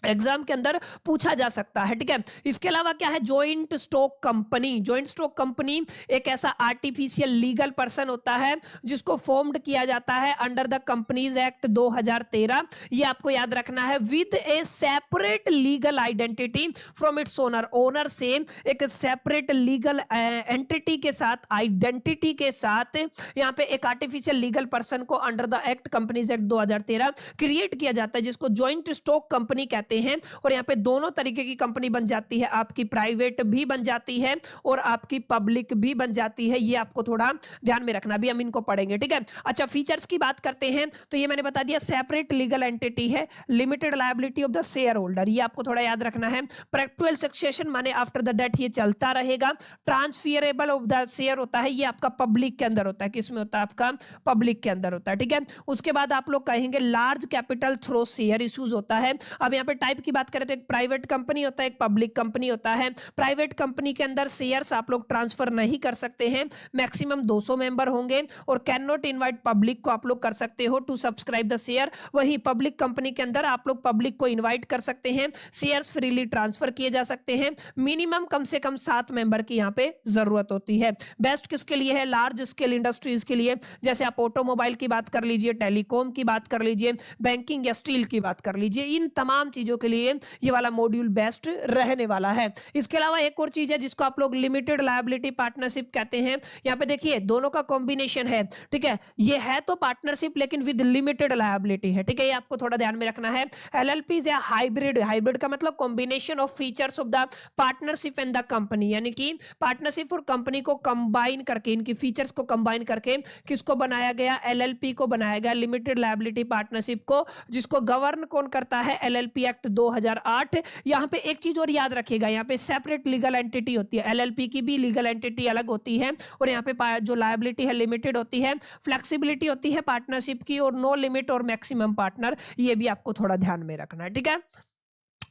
एग्जाम के अंदर पूछा जा सकता है। ठीक है? इसके अलावा क्या है? Joint stock company. Joint stock company एक ऐसा आर्टिफिशियल लीगल पर्सन होता है जिसको फॉर्म्ड किया जाता है अंडर द कंपनीज एक्ट 2013, ये आपको याद रखना है, with A separate legal identity from its owner. Owner से एक सेपरेट लीगल एंटिटी के साथ, आइडेंटिटी के साथ यहाँ पे एक आर्टिफिशियल लीगल पर्सन को under the act companies act 2013 create किया जाता है, जिसको जॉइंट स्टॉक कंपनी कहते हैं। और यहाँ पे दोनों तरीके की कंपनी बन जाती है, आपकी प्राइवेट भी बन जाती है और आपकी पब्लिक भी बन जाती है, ये आपको थोड़ा ध्यान में रखना, भी हम इनको पढ़ेंगे। ठीक है? अच्छा, फीचर्स की बात करते हैं तो ये मैंने बता दिया, सेपरेट लीगल एंटिटी है, limited liability of the share holder, ये आपको थोड़ा याद रखना है। परपेचुअल सक्सेशन माने आफ्टर द डेथ ये चलता रहेगा। ट्रांसफरेबल ऑफ द शेयर होता है, ये आपका पब्लिक के अंदर होता है। किसमें होता है? आपका पब्लिक के अंदर होता है। ठीक है? उसके बाद आप लोग कहेंगे large capital through share issues होता है। अब यहाँ पे टाइप की बात करें तो एक प्राइवेट कंपनी होता है, एक पब्लिक कंपनी होता है। प्राइवेट कंपनी के अंदर शेयर्स आप लोग ट्रांसफर नहीं कर सकते हैं, मैक्सिमम 200 मेंबर होंगे, और कैन नॉट इनवाइट पब्लिक को आप लोग कर सकते हो टू सब्सक्राइब द शेयर। वही पब्लिक कंपनी के अंदर आप लोग पब्लिक को इनवाइट कर सकते हैं, शेयर्स फ्रीली ट्रांसफर किए जा सकते हैं। मिनिमम कम से कम 7 मेंबर की यहाँ पे जरूरत होती है। बेस्ट किसके लिए है? लार्ज स्केल इंडस्ट्रीज के लिए, जैसे आप ऑटोमोबाइल की बात कर लीजिए, टेलीकॉम की बात कर लीजिए, बैंकिंग या स्टील की बात कर लीजिए, इन तमाम चीजों के लिए ये वाला मॉड्यूल बेस्ट रहने वाला है। इसके अलावा एक और चीज है जिसको आप लोग लिमिटेड लायबिलिटी पार्टनरशिप कहते हैं। यहाँ पे देखिए दोनों का कॉम्बिनेशन है। ठीक है? ये है तो पार्टनरशिप लेकिन विद लिमिटेड लायबिलिटी है। ठीक है? ये आपको थोड़ा ध्यान में रखना है। एलएलपीज या हाइब्रिड, हाइब्रिड का मतलब combination of features of the partnership and the company, यानी कि पार्टनरशिप और कंपनी को कंबाइन करके, इनकी फीचर्स को कंबाइन करके किसको बनाया गया? एलएलपी को बनाया गया, लिमिटेड लायबिलिटी पार्टनरशिप को, जिसको गवर्न कौन करता है? LLP act 2008। यहां पे एक चीज और याद रखिएगा, यहां पे सेपरेट लीगल एंटिटी होती है, एलएलपी की भी लीगल एंटिटी अलग होती है, और यहां पे जो लायबिलिटी है लिमिटेड होती है, फ्लेक्सिबिलिटी होती है पार्टनरशिप की, और नो लिमिट और मैक्सिमम पार्टनर, ये भी आपको थोड़ा ध्यान में रखना है। ठीक है?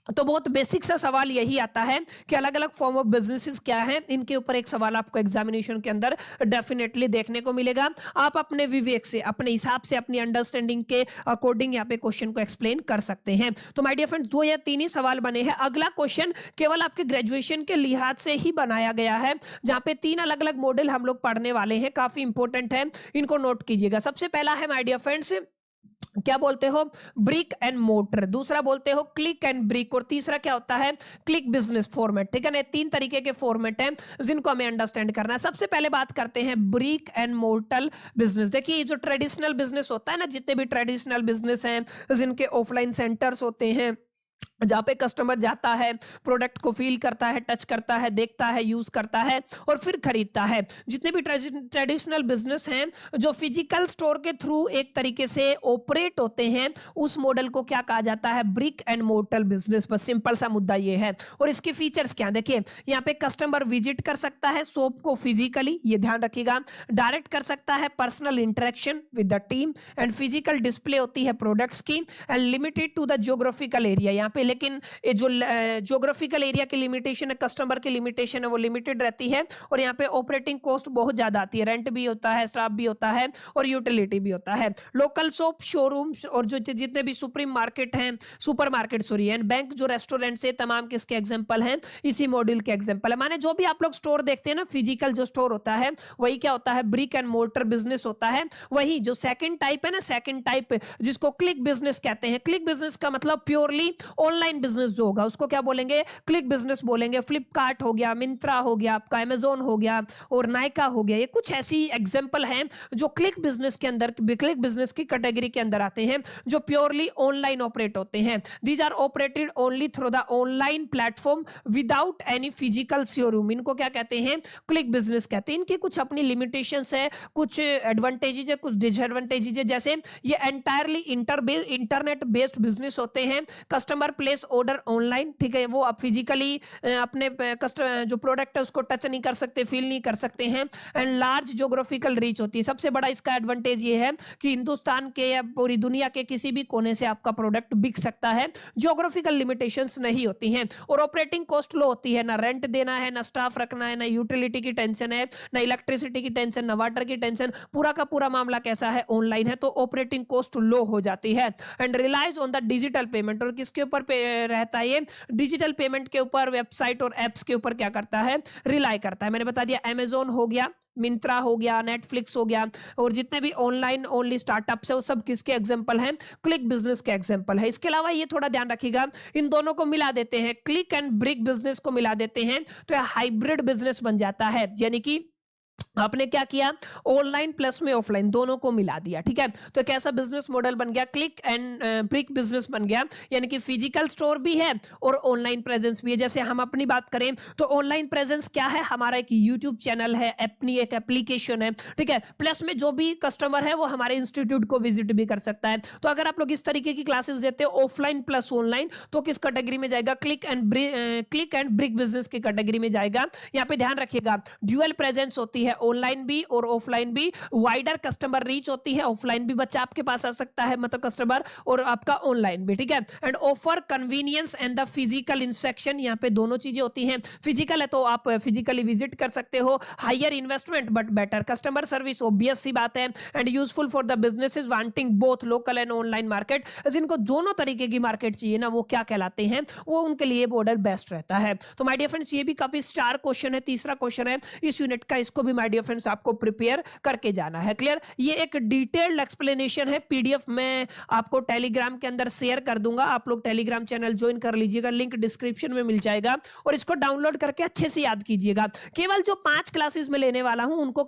तो बहुत बेसिक सा सवाल यही आता है कि अलग अलग फॉर्म ऑफ बिजनेसेस क्या हैं, इनके ऊपर एक सवाल आपको एग्जामिनेशन के अंदर डेफिनेटली देखने को मिलेगा। आप अपने विवेक से, अपने हिसाब से, अपनी अंडरस्टैंडिंग के अकॉर्डिंग यहाँ पे क्वेश्चन को एक्सप्लेन कर सकते हैं। तो माय डियर फ्रेंड्स, 2 या 3 ही सवाल बने हैं। अगला क्वेश्चन केवल आपके ग्रेजुएशन के लिहाज से ही बनाया गया है, जहां पे 3 अलग अलग मॉडल हम लोग पढ़ने वाले हैं, काफी इंपॉर्टेंट है, इनको नोट कीजिएगा। सबसे पहला है माय डियर फ्रेंड्स, क्या बोलते हो, ब्रिक एंड मोटर, दूसरा बोलते हो क्लिक एंड ब्रिक, और तीसरा क्या होता है, क्लिक बिजनेस फॉर्मेट। ठीक है ना, 3 तरीके के फॉर्मेट हैं जिनको हमें अंडरस्टैंड करना है। सबसे पहले बात करते हैं ब्रिक एंड मोर्टल बिजनेस। देखिए, ये जो ट्रेडिशनल बिजनेस होता है ना, जितने भी ट्रेडिशनल बिजनेस हैं, जिनके ऑफलाइन सेंटर्स होते हैं, जहाँ पे कस्टमर जाता है, प्रोडक्ट को फील करता है, टच करता है, देखता है, यूज करता है और फिर खरीदता है, जितने भी ट्रेडिशनल बिजनेस हैं जो फिजिकल स्टोर के थ्रू एक तरीके से ऑपरेट होते हैं, उस मॉडल को क्या कहा जाता है, ब्रिक एंड मोर्टल बिजनेस। बस सिंपल सा मुद्दा ये है। और इसके फीचर्स क्या, देखिए यहाँ पे कस्टमर विजिट कर सकता है शॉप को फिजिकली, ये ध्यान रखिएगा, डायरेक्ट कर सकता है personal interaction with the team, and physical display होती है प्रोडक्ट्स की, and limited to the geographical area. यहाँ पे लेकिन ये जो ज्योग्राफिकल एरिया की लिमिटेशन है, कस्टमर की लिमिटेशन है, वो लिमिटेड रहती है। और यहाँ पे ऑपरेटिंग कॉस्ट बहुत ज्यादा आती है, रेंट भी होता है, स्टाफ भी होता है और यूटिलिटी भी होता है। लोकल शॉप, शोरूम्स और जो जितने भी सुप्रीम मार्केट हैं, super market sorry, and bank, जो रेस्टोरेंट्स है, तमाम किसके एग्जांपल हैं, इसी मॉड्यूल के एग्जांपल है। माने जो भी आप लोग स्टोर देखते हैं ना, फिजिकल जो स्टोर होता है, वही क्या होता है, ब्रिक एंड मोर्टर बिजनेस होता है। वही जो सेकंड टाइप है ना, सेकंड टाइप जिसको क्लिक बिजनेस कहते हैं, क्लिक बिजनेस का मतलब प्योरली ऑनलाइन बिजनेस जो होगा उसको क्या बोलेंगे, क्लिक बिजनेस बोलेंगे। फ्लिपकार्ट हो गया, मिंत्रा हो गया, आपका अमेजोन हो गया और नायका हो गया, ये कुछ ऐसी एग्जांपल हैं जो क्लिक बिजनेस के अंदर, क्लिक बिजनेस की कैटेगरी के अंदर आते हैं, जो प्योरली ऑनलाइन ऑपरेट होते हैं। These are operated only through the online platform without any physical showroom. इनको क्या कहते हैं, क्लिक बिजनेस कहते हैं। इनकी कुछ अपनी लिमिटेशंस है, कुछ एडवांटेजेस है, कुछ डिसएडवांटेजेस है। जैसे ये एंटायरली इंटरनेट बेस्ड बिजनेस होते हैं, कस्टमर प्लेस ऑर्डर ऑनलाइन, ठीक है, वो आप फिजिकली अपने कस्टमर जो प्रोडक्ट है उसको टच नहीं कर सकते, फील नहीं कर सकते हैं। एंड लार्ज ज्योग्राफिकल रीच होती है। सबसे बड़ा इसका एडवांटेज ये है कि हिंदुस्तान के या पूरी दुनिया के किसी भी कोने से आपका प्रोडक्ट बिक सकता है, ज्योग्राफिकल लिमिटेशंस नहीं होती हैं। और ऑपरेटिंग कॉस्ट लो होती है, ना रेंट देना है, ना स्टाफ रखना है, ना यूटिलिटी की टेंशन है, ना इलेक्ट्रिसिटी की टेंशन, ना वाटर की टेंशन। पूरा का पूरा मामला कैसा है, ऑनलाइन है, तो ऑपरेटिंग कॉस्ट लो हो जाती है। And relies on the digital payment, और किसके ऊपर रहता है, ये डिजिटल पेमेंट के ऊपर, वेबसाइट और एप्स के ऊपर क्या करता है, रिलाई करता है। मैंने बता दिया, अमेजोन हो गया, मिंत्रा हो गया, नेटफ्लिक्स हो गया, और जितने भी ऑनलाइन ओनली स्टार्टअप्स है वो सब किसके एग्जांपल हैं, क्लिक बिजनेस के एग्जांपल है। इसके अलावा ये थोड़ा ध्यान रखिएगा, इन दोनों को मिला देते हैं, क्लिक एंड ब्रिक बिजनेस को मिला देते हैं, तो यह हाइब्रिड बिजनेस बन जाता है। यानी कि आपने क्या किया, ऑनलाइन प्लस में ऑफलाइन दोनों को मिला दिया, ठीक है। तो कैसा बिजनेस मॉडल बन गया, क्लिक एंड ब्रिक बिजनेस बन गया। यानी कि फिजिकल स्टोर भी है और ऑनलाइन प्रेजेंस भी है। जैसे हम अपनी बात करें तो ऑनलाइन प्रेजेंस क्या है, हमारा एक यूट्यूब चैनल है, अपनी एक एप्लीकेशन है, ठीक है। प्लस में जो भी कस्टमर है वो हमारे इंस्टीट्यूट को विजिट भी कर सकता है। तो अगर आप लोग इस तरीके की क्लासेस देते हो ऑफलाइन प्लस ऑनलाइन, तो किस कैटेगरी में जाएगा, क्लिक एंड ब्रिक बिजनेस की कैटेगरी में जाएगा। यहाँ पे ध्यान रखिएगा, ड्यूअल प्रेजेंस होती है, ऑनलाइन भी और ऑफलाइन भी। वाइडर कस्टमर रीच होती है, ऑफलाइन भी बच्चा आपके पास आ सकता है, मतलब कस्टमर, और आपका ऑनलाइन भी, ठीक है। And offer convenience and the physical instruction, यहाँ पे दोनों चीजें होती हैं। फिजिकल है तो आप फिजिकली विजिट कर सकते हो, higher investment but better customer service, obvious सी बात है। And useful for the businesses wanting both local and online market, जिनको दोनों तरीके की मार्केट चाहिए ना, वो क्या कहलाते हैं, वो उनके लिए मॉडल बेस्ट रहता है। तो माय डियर फ्रेंड्स, ये भी काफी स्टार क्वेश्चन है, तीसरा क्वेश्चन है इस यूनिट का, इसको भी माय डियर फ्रेंड्स आपको प्रिपेयर करके जाना है। क्लियर, ये एक डिटेल्ड एक्सप्लेनेशन है, पीडीएफ में आपको टेलीग्राम के अंदर शेयर कर दूंगा, आप लोग टेलीग्राम चैनल ज्वाइन कर लीजिएगा, लिंक डिस्क्रिप्शन में मिल जाएगा, और इसको डाउनलोड करके अच्छे से याद कीजिएगा। केवल जो 5 क्लासेस में लेने वाला हूं उनको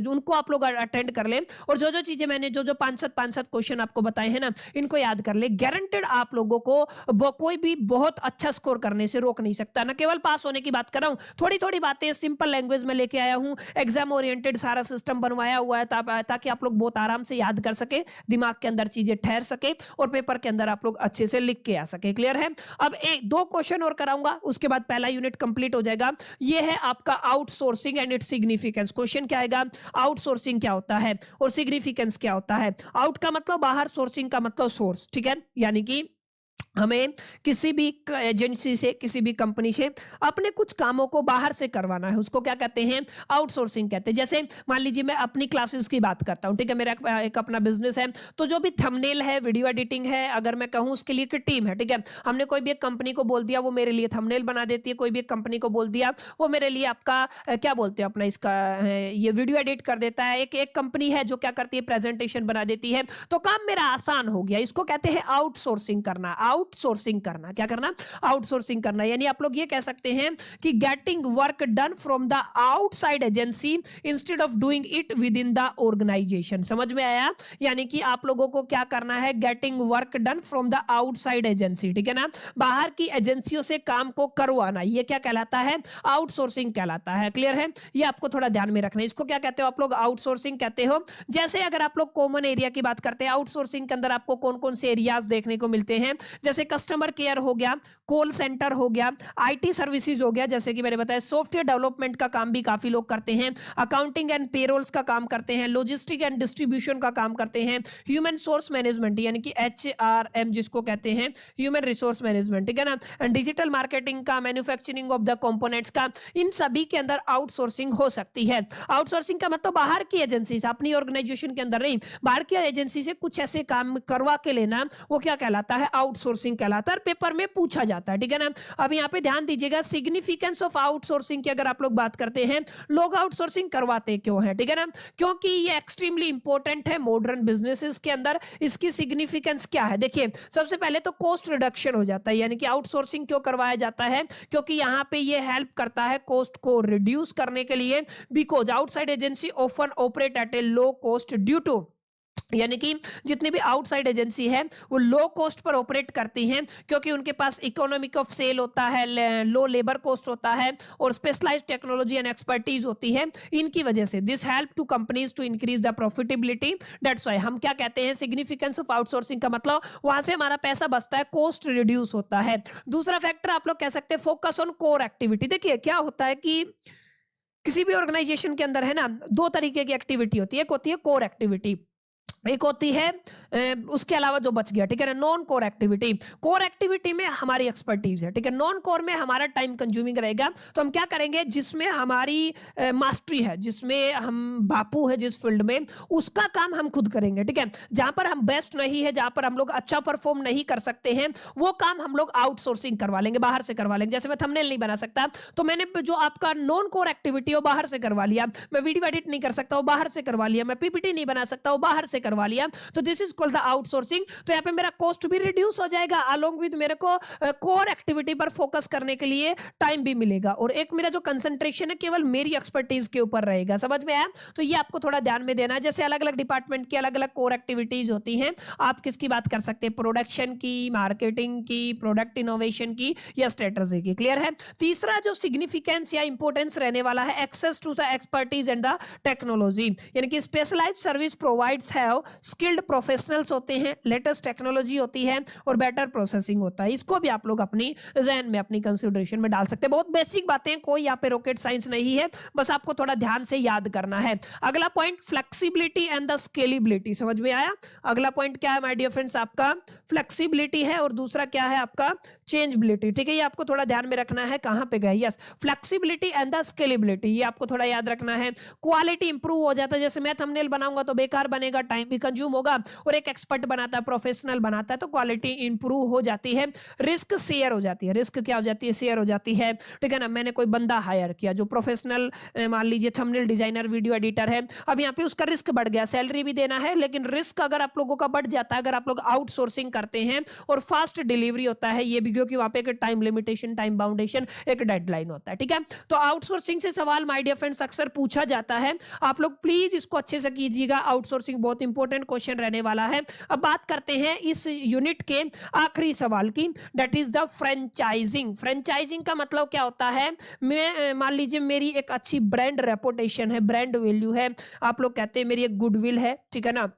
उनको आप लोग अटेंड कर लें, और जो जो चीजें मैंने जो 5-7 क्वेश्चन आपको बताए हैं ना, इनको याद कर ले। गारंटेड आप लोगों को कोई भी बहुत अच्छा स्कोर करने से रोक नहीं सकता। ना केवल पास होने की बात कर रहा हूं, थोड़ी थोड़ी बातें सिंपल लैंग्वेज में लेके आया हूं, एग्जाम ओरिएंटेड सारा सिस्टम बनवाया हुआ है, ताकि आप लोग बहुत आराम से याद कर सके, दिमाग के अंदर चीजें ठहर सके, और पेपर के अंदर आप लोग अच्छे से लिख के आ सके। क्लियर है। अब 2 क्वेश्चन और कराऊंगा, उसके बाद पहला यूनिट कंप्लीट हो जाएगा। ये है आपका outsourcing and its significance. Question क्या आएगा, आउटसोर्सिंग क्या होता है और सिग्निफिकेंस क्या होता है। आउट का मतलब बाहर, सोर्सिंग का मतलब सोर्स, ठीक है। यानी कि हमें किसी भी एजेंसी से, किसी भी कंपनी से अपने कुछ कामों को बाहर से करवाना है, उसको क्या कहते हैं, आउटसोर्सिंग कहते हैं। जैसे मान लीजिए मैं अपनी क्लासेस की बात करता हूँ, ठीक है, मेरा एक अपना बिजनेस है, तो जो भी थंबनेल है, वीडियो एडिटिंग है, अगर मैं कहूँ उसके लिए एक टीम है, ठीक है, हमने कोई भी एक कंपनी को बोल दिया, वो मेरे लिए थंबनेल बना देती है, कोई भी एक कंपनी को बोल दिया, वो मेरे लिए आपका क्या बोलते हैं अपना इसका ये वीडियो एडिट कर देता है, एक एक कंपनी है जो क्या करती है, प्रेजेंटेशन बना देती है, तो काम मेरा आसान हो गया। इसको कहते हैं आउटसोर्सिंग करना। आउटसोर्सिंग करना, क्या करना, आउटसोर्सिंग करना, यानी आप लोग ये कह सकते हैं कि getting work done from the outside agency instead of doing it within the organisation. समझ में आया? यानी कि आप लोगों को क्या करना है, getting work done from the outside agency, ठीक है ना, बाहर की एजेंसियों से काम को करवाना, ये क्या कहलाता है, आउटसोर्सिंग कहलाता है। क्लियर है? ये आपको थोड़ा ध्यान में रखना है। इसको क्या कहते हो आप लोग, आउटसोर्सिंग कहते हो। जैसे अगर आप लोग कॉमन एरिया की बात करते हैं, आउटसोर्सिंग के अंदर आपको कौन कौन से एरियाज देखने को मिलते हैं, जैसे कस्टमर केयर हो गया, कॉल सेंटर हो गया, आईटी सर्विसेज हो गया, जैसे कि मैंने बताया सॉफ्टवेयर डेवलपमेंट का काम भी काफी लोग करते हैं, अकाउंटिंग एंड पेरोल्स का काम करते हैं, लॉजिस्टिक एंड डिस्ट्रीब्यूशन का काम करते हैं, ह्यूमन सोर्स मैनेजमेंट यानी कि HRM जिसको कहते हैं, ह्यूमन रिसोर्स मैनेजमेंट, ठीक है ना, एंड डिजिटल मार्केटिंग का, मैन्युफैक्चरिंग ऑफ द कंपोनेंट्स का, इन सभी के अंदर आउटसोर्सिंग हो सकती है। आउटसोर्सिंग का मतलब बाहर की एजेंसी से, अपनी ऑर्गेनाइजेशन के अंदर नहीं, बाहर की एजेंसी से कुछ ऐसे काम करवा के लेना, वो क्या कहलाता है, आउटसोर्सिंग कहलाता है। पेपर में पूछा जाता है, ठीक है ना। अब यहाँ पे ध्यान दीजिएगा, सिग्निफिकेंस ऑफ आउटसोर्सिंग की अगर आप लोग बात करते हैं, लोग आउटसोर्सिंग करवाते क्यों हैं, ठीक है ना, क्योंकि ये एक्सट्रीमली इंपॉर्टेंट है मॉडर्न बिजनेसेस के अंदर। इसकी सिग्निफिकेंस क्या है, देखिए सबसे पहले तो कॉस्ट रिडक्शन हो जाता है, यानी कि आउटसोर्सिंग क्यों करवाया जाता है, क्योंकि यहाँ पे ये हेल्प करता है कॉस्ट को रिड्यूस करने के लिए, because outside agency often operate at a low cost due to, यानी कि जितनी भी आउटसाइड एजेंसी है वो लो कॉस्ट पर ऑपरेट करती हैं, क्योंकि उनके पास इकोनॉमिक ऑफ सेल होता है, लो लेबर कॉस्ट होता है, और स्पेशलाइज्ड टेक्नोलॉजी एंड एक्सपर्टीज होती है। इनकी वजह से this help to companies to increase the profitability. That's why हम क्या कहते हैं, सिग्निफिकेंस ऑफ आउटसोर्सिंग का मतलब वहां से हमारा पैसा बचता है, कॉस्ट रिड्यूस होता है। दूसरा फैक्टर आप लोग कह सकते हैं फोकस ऑन कोर एक्टिविटी। देखिए क्या होता है कि किसी भी ऑर्गेनाइजेशन के अंदर है ना, दो तरीके की एक्टिविटी होती है, एक होती है कोर एक्टिविटी, एक होती है उसके अलावा जो बच गया, ठीक है ना, non core activity. Core activity में हमारी एक्सपर्टीज है, ठीक है, नॉन कोर में हमारा टाइम कंज्यूमिंग रहेगा। तो हम क्या करेंगे, जिसमें हमारी मास्टरी है, जिसमें हम बापू है जिस फील्ड में, उसका काम हम खुद करेंगे, ठीक है। जहां पर हम बेस्ट नहीं है, जहां पर हम लोग अच्छा परफॉर्म नहीं कर सकते हैं, वो काम हम लोग आउटसोर्सिंग करवा लेंगे, बाहर से करवा लेंगे। जैसे मैं थंबनेल नहीं बना सकता, तो मैंने जो आपका नॉन कोर एक्टिविटी है वो बाहर से करवा लिया। मैं वीडियो एडिट नहीं कर सकता, वो बाहर से करवा लिया। मैं PPT नहीं बना सकता, वो बाहर से करवा लिया। तो this is called the outsourcing. तो यहाँ पे मेरा कॉस्ट भी रिड्यूस हो जाएगा, अलोंग विद मेरे को कोर एक्टिविटी पर फोकस करने के लिए टाइम भी मिलेगा, और एक मेरा जो कंसंट्रेशन है केवल मेरी एक्सपर्टीज के ऊपर रहेगा। समझ में आया? तो ये आपको थोड़ा ध्यान में देना है। जैसे अलग अलग डिपार्टमेंट की अलग अलग कोर एक्टिविटीज होती हैं, आप किसकी बात कर सकते हैं, प्रोडक्शन की, मार्केटिंग की, प्रोडक्ट इनोवेशन की, या स्ट्रेटजी की। क्लियर है? तीसरा जो सिग्निफिकेंस या इंपोर्टेंस रहने वाला है, access to the expertise and the technology, यानी कि specialised service provides have skilled professionals होते हैं, लेटेस्ट टेक्नोलॉजी होती है, और बेटर प्रोसेसिंग होता है। इसको भी आप लोग अपनी जहन में, अपनी कंसिडरेशन में डाल सकते हैं। बहुत बेसिक बातें, कोई यहाँ पे रॉकेट साइंस नहीं है, बस आपको थोड़ा ध्यान से याद करना है। अगला point flexibility and the scalability. समझ में आया? अगला पॉइंट क्या है माय डियर फ्रेंड्स, आपका फ्लेक्सिबिलिटी है, और दूसरा क्या है आपका चेंजबिलिटी। ठीक है, ये आपको थोड़ा ध्यान में रखना है। कहां पे गए? Yes, flexibility and the scalability, ये आपको थोड़ा याद रखना है। क्वालिटी इंप्रूव हो जाता है, जैसे मैं थंबनेल बनाऊंगा तो बेकार बनेगा, टाइम भी कंज्यूम होगा, और एक एक्सपर्ट बनाता है, प्रोफेशनल बनाता है, तो क्वालिटी इंप्रूव हो जाती है। रिस्क शेयर हो जाती है। रिस्क क्या हो जाती है? शेयर हो जाती है। ठीक है ना, मैंने कोई बंदा हायर किया जो प्रोफेशनल, मान लीजिए थंबनेल डिजाइनर, वीडियो एडिटर है, अब यहाँ पे उसका रिस्क बढ़ गया, सैलरी भी देना है, लेकिन रिस्क अगर आप लोगों का बढ़ जाता है, अगर आप लोग आउटसोर्सिंग करते हैं, और फास्ट डिलीवरी होता है, ये भी क्योंकि वहां पे एक टाइम लिमिटेशन, टाइम बाउंडेशन, एक डेडलाइन होता है। ठीक है, तो आउटसोर्सिंग से सवाल माय डियर फ्रेंड्स अक्सर पूछा जाता है, आप लोग प्लीज इसको अच्छे से कीजिएगा। आउटसोर्सिंग बहुत इंपॉर्टेंट क्वेश्चन रहने वाला है। अब बात करते हैं इस यूनिट के आखिरी सवाल की, that is the franchising. Franchising का मतलब क्या होता है? मैं मान लीजिए मेरी एक अच्छी ब्रांड रेपुटेशन है, ब्रांड वैल्यू है, आप लोग कहते हैं मेरी एक गुडविल है, ठीक है ना,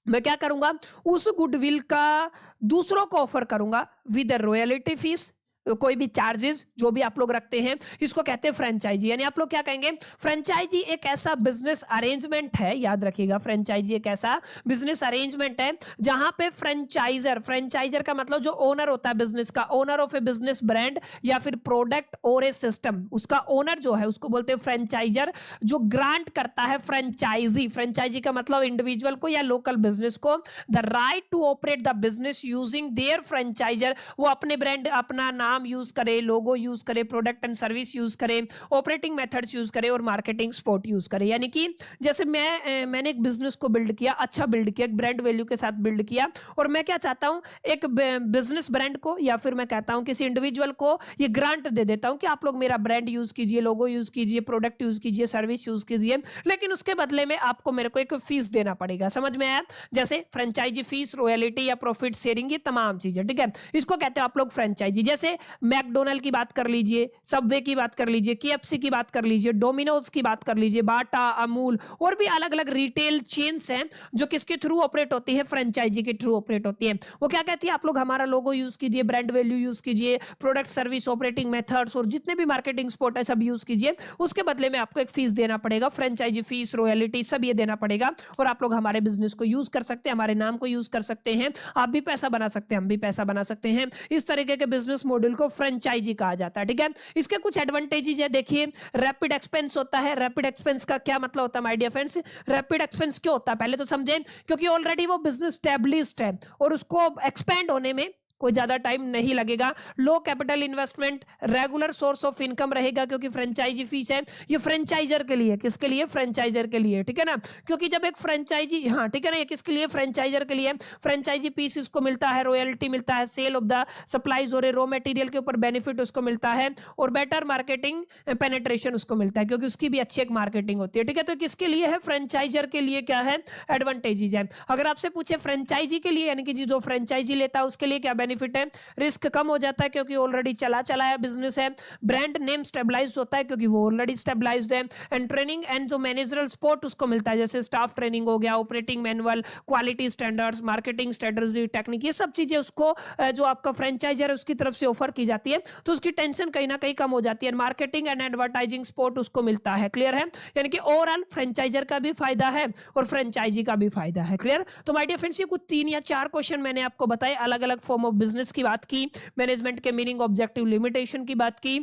मैं क्या करूंगा, उस गुडविल का दूसरों को ऑफर करूंगा विद रॉयल्टी फीस, कोई भी चार्जेस जो भी आप लोग रखते हैं, इसको कहते हैं फ्रेंचाइजी। यानी आप लोग क्या कहेंगे, फ्रेंचाइजी एक ऐसा बिजनेस अरेंजमेंट है, याद रखिएगा, फ्रेंचाइजी एक ऐसा बिजनेस अरेंजमेंट है जहां पे फ्रेंचाइजर का मतलब जो ओनर होता है बिजनेस का, owner of A business brand या फिर प्रोडक्ट और ए सिस्टम, उसका ओनर जो है उसको बोलते हैं फ्रेंचाइजर, जो ग्रांट करता है फ्रेंचाइजी का मतलब इंडिविजुअल को या लोकल बिजनेस को the right to operate the business using their franchiser, वो अपने ब्रांड, अपना नाम यूज करे, लोगो यूज करे, प्रोडक्ट एंड सर्विस यूज करे, ऑपरेटिंग मेथड्स यूज करे और मार्केटिंग सपोर्ट यूज करे। यानी कि जैसे मैंने एक बिजनेस को बिल्ड किया, अच्छा बिल्ड किया, एक ब्रांड वैल्यू के साथ बिल्ड किया, और मैं क्या चाहता हूं, एक बिजनेस ब्रांड को या फिर मैं कहता हूं किसी इंडिविजुअल को ये ग्रांट दे देता हूं कि आप लोग मेरा ब्रांड यूज कीजिए, लोगो यूज कीजिए, प्रोडक्ट यूज कीजिए, सर्विस यूज कीजिए, लेकिन उसके बदले में आपको मेरे को एक फीस देना पड़ेगा। समझ में आया? जैसे फ्रेंचाइजी फीस, रॉयल्टी या प्रॉफिट शेयरिंग, ये तमाम चीजें, ठीक है, इसको कहते हैं आप लोग फ्रेंचाइजी। जैसे मैकडोनल्ड की बात कर लीजिए, सबवे की बात कर लीजिए, केएफसी की बात कर लीजिए, डोमिनोज की बात कर लीजिए, बाटा, अमूल और भी अलग अलग रिटेल चेन्स हैं जो किसके थ्रू ऑपरेट होती है, फ्रेंचाइजी के थ्रू ऑपरेट होती है। वो क्या कहती है, आप लोग हमारा लोगो यूज कीजिए, ब्रांड वैल्यू यूज कीजिए, प्रोडक्ट सर्विस, ऑपरेटिंग मेथड्स और जितने भी मार्केटिंग स्पॉट है सब यूज कीजिए, उसके बदले में आपको एक फीस देना पड़ेगा, फ्रेंचाइजी फीस, रॉयल्टी सब ये देना पड़ेगा, और आप लोग हमारे बिजनेस को यूज कर सकते हैं, हमारे नाम को यूज कर सकते हैं, आप भी पैसा बना सकते हैं, हम भी पैसा बना सकते हैं। इस तरीके के बिजनेस मॉडल को फ्रेंचाइजी कहा जाता है, ठीक है। इसके कुछ एडवांटेजेस है, देखिए, रैपिड एक्सपेंस होता है। रैपिड एक्सपेंस का क्या मतलब होता है my dear friends? Rapid expense क्यों होता है पहले तो समझें, क्योंकि ऑलरेडी वो बिजनेस स्टैब्लिश्ड है और उसको एक्सपेंड होने में कोई ज्यादा टाइम नहीं लगेगा। Low capital investment, regular source of income रहेगा, क्योंकि फ्रेंचाइजी फीस है ये फ्रेंचाइजर के लिए, किसके लिए? फ्रेंचाइजर के लिए, ठीक है ना। क्योंकि जब एक फ्रेंचाइजी, हाँ ठीक है ना, ये किसके लिए? फ्रेंचाइजर के लिए। फ्रेंचाइजी फीस उसको मिलता है, रॉयल्टी मिलता है, सेल ऑफ द सप्लाईज और रॉ मटेरियल के ऊपर बेनिफिट उसको मिलता है, और बेटर मार्केटिंग पेनिट्रेशन उसको मिलता है, क्योंकि उसकी भी अच्छी एक मार्केटिंग होती है, ठीक है। तो किसके लिए है? फ्रेंचाइजर के लिए क्या है? एडवांटेजेस है। अगर आपसे पूछे फ्रेंचाइजी के लिए, यानी कि जो फ्रेंचाइजी लेता है उसके लिए क्या बेनिफिट है? रिस्क कम हो जाता है क्योंकि ऑलरेडी चलाया बिजनेस है। ब्रांड नेम स्टेबलाइज होता है क्योंकि वो ऑलरेडी स्टेबलाइज्ड है। एंड ट्रेनिंग एंड जो मैनेजरल सपोर्ट उसको मिलता है, जैसे स्टाफ ट्रेनिंग हो गया, operating manual, quality standards, marketing strategy, technique, ये सब चीजें उसको जो आपका फ्रेंचाइजर है उसकी तरफ से ऑफर की जाती है, तो उसकी टेंशन कहीं ना कहीं कम हो जाती है। मार्केटिंग एंड एडवर्टाइजिंग सपोर्ट उसको मिलता है। क्लियर है? यानी कि ओवरऑल फ्रेंचाइजर का भी फायदा है और फ्रेंचाइजी का भी फायदा है। क्लियर? तो माय डियर फ्रेंड्स, ये कुछ 3 या 4 क्वेश्चन मैंने आपको बताए, अलग अलग फॉर्म ऑफ बिजनेस की बात की, मैनेजमेंट के मीनिंग, ऑब्जेक्टिव, लिमिटेशन की बात की,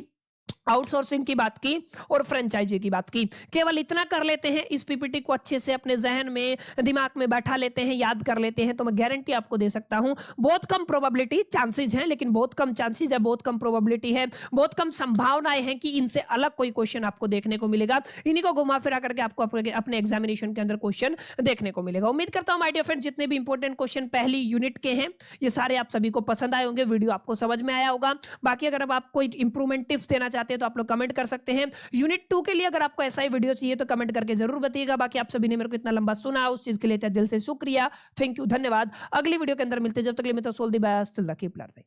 आउटसोर्सिंग की बात की और फ्रेंचाइजी की बात की। केवल इतना कर लेते हैं, इस पीपीटी को अच्छे से अपने जहन में, दिमाग में बैठा लेते हैं, याद कर लेते हैं, तो मैं गारंटी आपको दे सकता हूं, बहुत कम प्रोबेबिलिटी, चांसेस हैं लेकिन बहुत कम चांसेस है, बहुत कम प्रोबेबिलिटी है, बहुत कम संभावनाएं हैं कि इनसे अलग कोई क्वेश्चन आपको देखने को मिलेगा। इन्हीं को घुमा फिरा करके आपको अपने एग्जामिनेशन के अंदर क्वेश्चन देखने को मिलेगा। उम्मीद करता हूं माय डियर फ्रेंड, जितने भी इंपॉर्टेंट क्वेश्चन पहली यूनिट के हैं ये सारे आप सभी को पसंद आए होंगे, वीडियो आपको समझ में आया होगा। बाकी अगर आप कोई इंप्रूवमेंट टिप्स देना चाहते हैं तो आप लोग कमेंट कर सकते हैं। यूनिट 2 के लिए अगर आपको ऐसा ही वीडियो चाहिए तो कमेंट करके जरूर बताइएगा। बाकी आप सभी ने मेरे को इतना लंबा सुना, उस चीज के लिए दिल से शुक्रिया, थैंक यू, धन्यवाद। अगली वीडियो के अंदर मिलते हैं, जब तक के लिए मैं तो सोल दी बाय, स्टिल कीप लर्निंग।